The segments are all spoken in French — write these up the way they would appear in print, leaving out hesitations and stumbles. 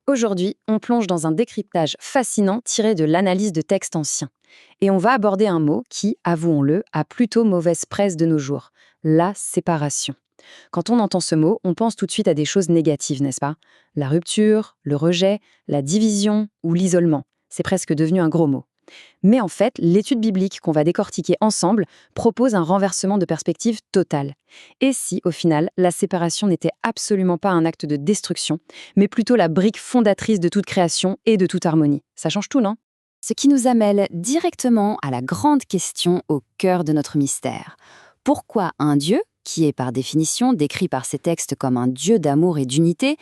Aujourd'hui, on plonge dans un décryptage fascinant tiré de l'analyse de textes anciens. Et on va aborder un mot qui, avouons-le, a plutôt mauvaise presse de nos jours, la séparation. Quand on entend ce mot, on pense tout de suite à des choses négatives, n'est-ce pas? La rupture, le rejet, la division ou l'isolement. C'est presque devenu un gros mot. Mais en fait, l'étude biblique qu'on va décortiquer ensemble propose un renversement de perspective total. Et si, au final, la séparation n'était absolument pas un acte de destruction, mais plutôt la brique fondatrice de toute création et de toute harmonie? Ça change tout, non? Ce qui nous amène directement à la grande question au cœur de notre mystère. Pourquoi un Dieu, qui est par définition décrit par ces textes comme un Dieu d'amour et d'unité,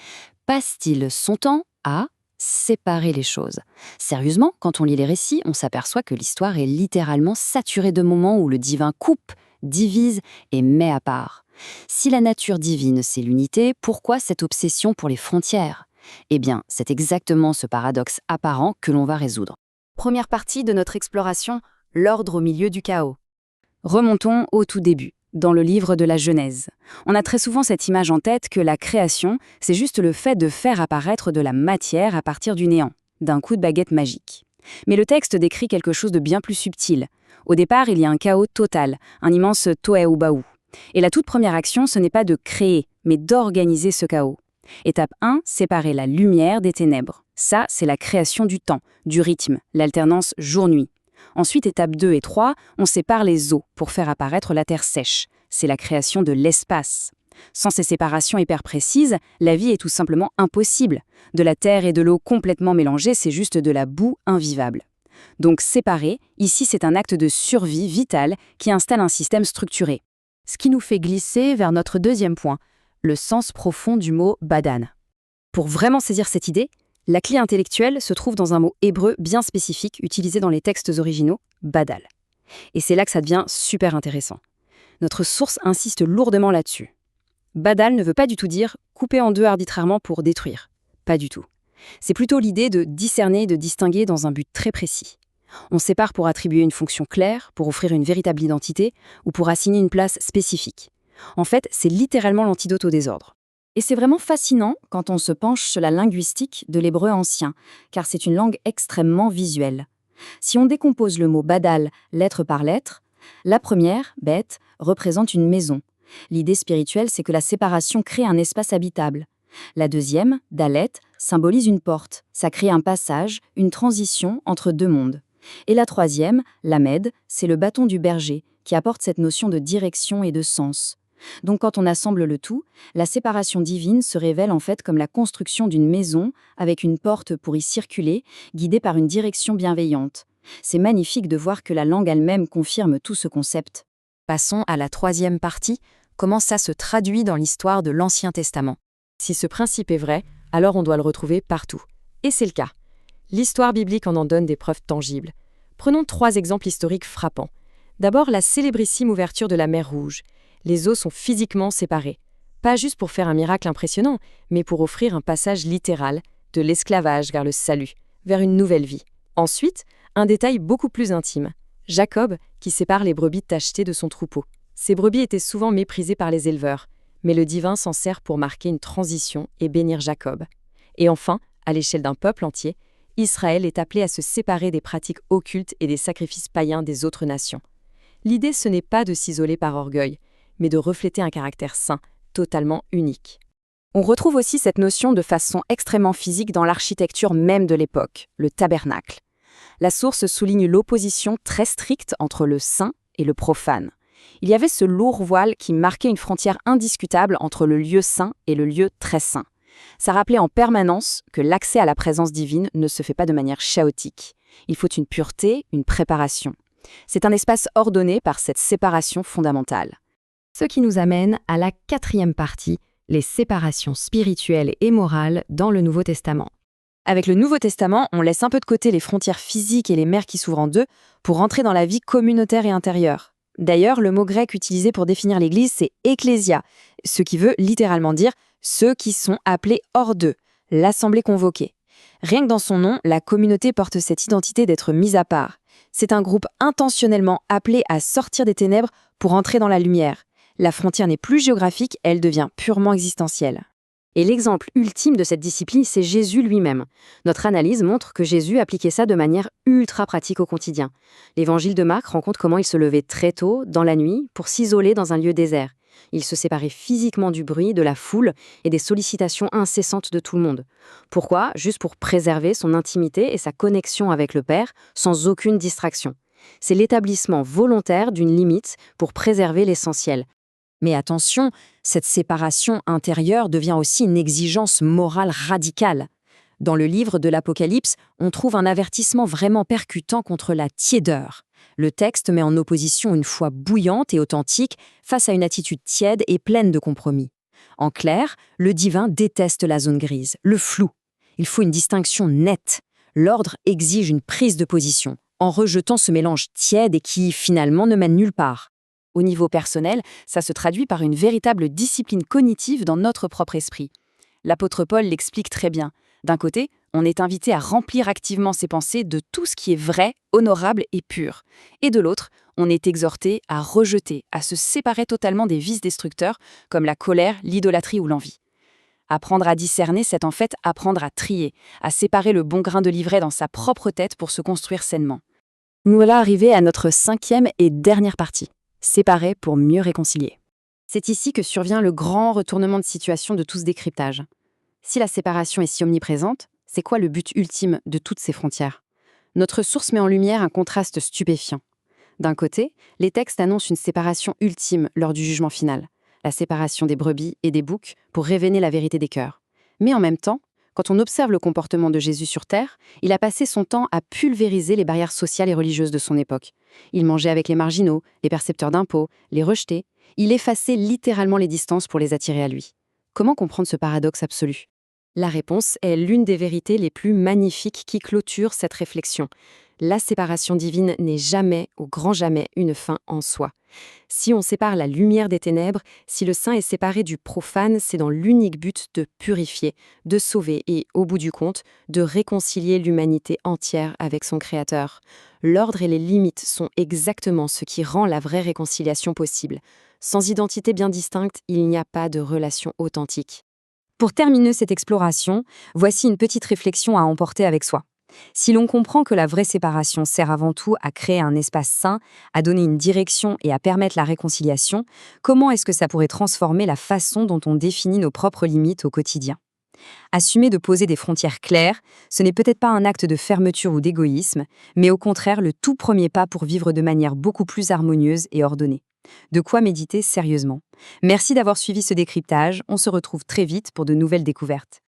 passe-t-il son temps à séparer les choses? Sérieusement, quand on lit les récits, on s'aperçoit que l'histoire est littéralement saturée de moments où le divin coupe, divise et met à part. Si la nature divine, c'est l'unité, pourquoi cette obsession pour les frontières? Eh bien, c'est exactement ce paradoxe apparent que l'on va résoudre. Première partie de notre exploration, l'ordre au milieu du chaos. Remontons au tout début, dans le livre de la Genèse. On a très souvent cette image en tête que la création, c'est juste le fait de faire apparaître de la matière à partir du néant, d'un coup de baguette magique. Mais le texte décrit quelque chose de bien plus subtil. Au départ, il y a un chaos total, un immense tohu-bohu. Et la toute première action, ce n'est pas de créer, mais d'organiser ce chaos. Étape 1, séparer la lumière des ténèbres. Ça, c'est la création du temps, du rythme, l'alternance jour-nuit. Ensuite, étape 2 et 3, on sépare les eaux pour faire apparaître la terre sèche. C'est la création de l'espace. Sans ces séparations hyper précises, la vie est tout simplement impossible. De la terre et de l'eau complètement mélangées, c'est juste de la boue invivable. Donc séparer, ici c'est un acte de survie vitale qui installe un système structuré. Ce qui nous fait glisser vers notre deuxième point, le sens profond du mot badan. Pour vraiment saisir cette idée, la clé intellectuelle se trouve dans un mot hébreu bien spécifique utilisé dans les textes originaux, badal. Et c'est là que ça devient super intéressant. Notre source insiste lourdement là-dessus. Badal ne veut pas du tout dire couper en deux arbitrairement pour détruire. Pas du tout. C'est plutôt l'idée de discerner et de distinguer dans un but très précis. On sépare pour attribuer une fonction claire, pour offrir une véritable identité ou pour assigner une place spécifique. En fait, c'est littéralement l'antidote au désordre. Et c'est vraiment fascinant quand on se penche sur la linguistique de l'hébreu ancien, car c'est une langue extrêmement visuelle. Si on décompose le mot badal lettre par lettre, la première, bet, représente une maison. L'idée spirituelle, c'est que la séparation crée un espace habitable. La deuxième, dalet, symbolise une porte. Ça crée un passage, une transition entre deux mondes. Et la troisième, lamed, c'est le bâton du berger, qui apporte cette notion de direction et de sens. Donc quand on assemble le tout, la séparation divine se révèle en fait comme la construction d'une maison avec une porte pour y circuler, guidée par une direction bienveillante. C'est magnifique de voir que la langue elle-même confirme tout ce concept. Passons à la troisième partie, comment ça se traduit dans l'histoire de l'Ancien Testament. Si ce principe est vrai, alors on doit le retrouver partout. Et c'est le cas. L'histoire biblique en donne des preuves tangibles. Prenons 3 exemples historiques frappants. D'abord, la célébrissime ouverture de la mer Rouge. Les eaux sont physiquement séparées. Pas juste pour faire un miracle impressionnant, mais pour offrir un passage littéral de l'esclavage vers le salut, vers une nouvelle vie. Ensuite, un détail beaucoup plus intime. Jacob, qui sépare les brebis tachetées de son troupeau. Ces brebis étaient souvent méprisées par les éleveurs, mais le divin s'en sert pour marquer une transition et bénir Jacob. Et enfin, à l'échelle d'un peuple entier, Israël est appelé à se séparer des pratiques occultes et des sacrifices païens des autres nations. L'idée, ce n'est pas de s'isoler par orgueil, mais de refléter un caractère saint, totalement unique. On retrouve aussi cette notion de façon extrêmement physique dans l'architecture même de l'époque, le tabernacle. La source souligne l'opposition très stricte entre le saint et le profane. Il y avait ce lourd voile qui marquait une frontière indiscutable entre le lieu saint et le lieu très saint. Ça rappelait en permanence que l'accès à la présence divine ne se fait pas de manière chaotique. Il faut une pureté, une préparation. C'est un espace ordonné par cette séparation fondamentale. Ce qui nous amène à la 4e partie, les séparations spirituelles et morales dans le Nouveau Testament. Avec le Nouveau Testament, on laisse un peu de côté les frontières physiques et les mers qui s'ouvrent en deux pour entrer dans la vie communautaire et intérieure. D'ailleurs, le mot grec utilisé pour définir l'Église, c'est « ecclésia », ce qui veut littéralement dire « ceux qui sont appelés hors d'eux », l'assemblée convoquée. Rien que dans son nom, la communauté porte cette identité d'être mise à part. C'est un groupe intentionnellement appelé à sortir des ténèbres pour entrer dans la lumière. La frontière n'est plus géographique, elle devient purement existentielle. Et l'exemple ultime de cette discipline, c'est Jésus lui-même. Notre analyse montre que Jésus appliquait ça de manière ultra pratique au quotidien. L'évangile de Marc raconte comment il se levait très tôt, dans la nuit, pour s'isoler dans un lieu désert. Il se séparait physiquement du bruit, de la foule et des sollicitations incessantes de tout le monde. Pourquoi? Juste pour préserver son intimité et sa connexion avec le Père, sans aucune distraction. C'est l'établissement volontaire d'une limite pour préserver l'essentiel. Mais attention, cette séparation intérieure devient aussi une exigence morale radicale. Dans le livre de l'Apocalypse, on trouve un avertissement vraiment percutant contre la tiédeur. Le texte met en opposition une foi bouillante et authentique face à une attitude tiède et pleine de compromis. En clair, le divin déteste la zone grise, le flou. Il faut une distinction nette. L'ordre exige une prise de position, en rejetant ce mélange tiède et qui, finalement, ne mène nulle part. Au niveau personnel, ça se traduit par une véritable discipline cognitive dans notre propre esprit. L'apôtre Paul l'explique très bien. D'un côté, on est invité à remplir activement ses pensées de tout ce qui est vrai, honorable et pur. Et de l'autre, on est exhorté à rejeter, à se séparer totalement des vices destructeurs comme la colère, l'idolâtrie ou l'envie. Apprendre à discerner, c'est en fait apprendre à trier, à séparer le bon grain de l'ivraie dans sa propre tête pour se construire sainement. Nous voilà arrivés à notre 5e et dernière partie. Séparer pour mieux réconcilier. C'est ici que survient le grand retournement de situation de tout ce décryptage. Si la séparation est si omniprésente, c'est quoi le but ultime de toutes ces frontières? Notre source met en lumière un contraste stupéfiant. D'un côté, les textes annoncent une séparation ultime lors du jugement final, la séparation des brebis et des boucs pour révéler la vérité des cœurs. Mais en même temps, quand on observe le comportement de Jésus sur terre, il a passé son temps à pulvériser les barrières sociales et religieuses de son époque. Il mangeait avec les marginaux, les percepteurs d'impôts, les rejetés. Il effaçait littéralement les distances pour les attirer à lui. Comment comprendre ce paradoxe absolu? La réponse est l'une des vérités les plus magnifiques qui clôture cette réflexion. La séparation divine n'est jamais, au grand jamais, une fin en soi. Si on sépare la lumière des ténèbres, si le saint est séparé du profane, c'est dans l'unique but de purifier, de sauver et, au bout du compte, de réconcilier l'humanité entière avec son Créateur. L'ordre et les limites sont exactement ce qui rend la vraie réconciliation possible. Sans identité bien distincte, il n'y a pas de relation authentique. Pour terminer cette exploration, voici une petite réflexion à emporter avec soi. Si l'on comprend que la vraie séparation sert avant tout à créer un espace sain, à donner une direction et à permettre la réconciliation, comment est-ce que ça pourrait transformer la façon dont on définit nos propres limites au quotidien? Assumer de poser des frontières claires, ce n'est peut-être pas un acte de fermeture ou d'égoïsme, mais au contraire le tout premier pas pour vivre de manière beaucoup plus harmonieuse et ordonnée. De quoi méditer sérieusement. Merci d'avoir suivi ce décryptage, on se retrouve très vite pour de nouvelles découvertes.